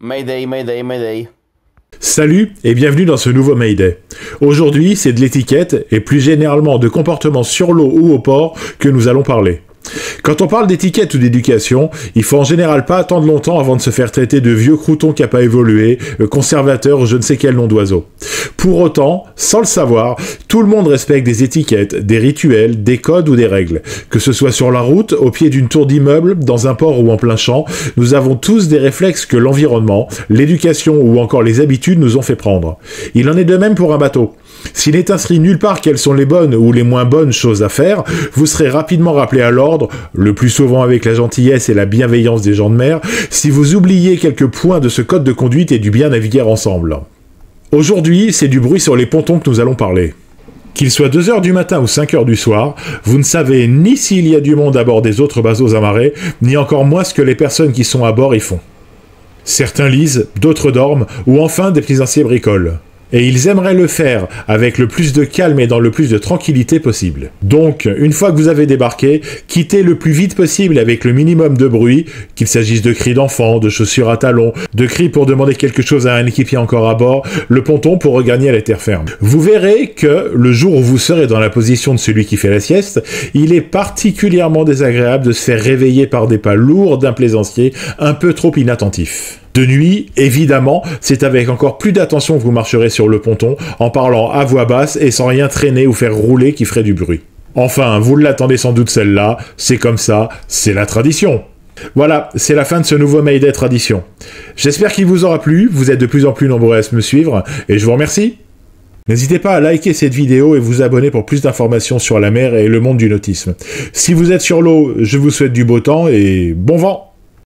Mayday, Mayday, Mayday. Salut et bienvenue dans ce nouveau Mayday. Aujourd'hui, c'est de l'étiquette et plus généralement de comportement sur l'eau ou au port que nous allons parler. Quand on parle d'étiquette ou d'éducation, il faut en général pas attendre longtemps avant de se faire traiter de vieux crouton qui a pas évolué, conservateur ou je ne sais quel nom d'oiseau. Pour autant, sans le savoir, tout le monde respecte des étiquettes, des rituels, des codes ou des règles. Que ce soit sur la route, au pied d'une tour d'immeuble, dans un port ou en plein champ, nous avons tous des réflexes que l'environnement, l'éducation ou encore les habitudes nous ont fait prendre. Il en est de même pour un bateau. S'il n'est inscrit nulle part quelles sont les bonnes ou les moins bonnes choses à faire, vous serez rapidement rappelé à l'ordre, le plus souvent avec la gentillesse et la bienveillance des gens de mer, si vous oubliez quelques points de ce code de conduite et du bien naviguer ensemble. Aujourd'hui, c'est du bruit sur les pontons que nous allons parler. Qu'il soit 2h du matin ou 5h du soir, vous ne savez ni s'il y a du monde à bord des autres bateaux amarrés, ni encore moins ce que les personnes qui sont à bord y font. Certains lisent, d'autres dorment, ou enfin des plaisanciers bricolent. Et ils aimeraient le faire avec le plus de calme et dans le plus de tranquillité possible. Donc, une fois que vous avez débarqué, quittez le plus vite possible avec le minimum de bruit, qu'il s'agisse de cris d'enfants, de chaussures à talons, de cris pour demander quelque chose à un équipier encore à bord, le ponton pour regagner la terre ferme. Vous verrez que, le jour où vous serez dans la position de celui qui fait la sieste, il est particulièrement désagréable de se faire réveiller par des pas lourds d'un plaisancier un peu trop inattentif. De nuit, évidemment, c'est avec encore plus d'attention que vous marcherez sur le ponton, en parlant à voix basse et sans rien traîner ou faire rouler qui ferait du bruit. Enfin, vous l'attendez sans doute celle-là, c'est comme ça, c'est la tradition. Voilà, c'est la fin de ce nouveau Mayday Tradition. J'espère qu'il vous aura plu, vous êtes de plus en plus nombreux à me suivre, et je vous remercie. N'hésitez pas à liker cette vidéo et vous abonner pour plus d'informations sur la mer et le monde du nautisme. Si vous êtes sur l'eau, je vous souhaite du beau temps et bon vent!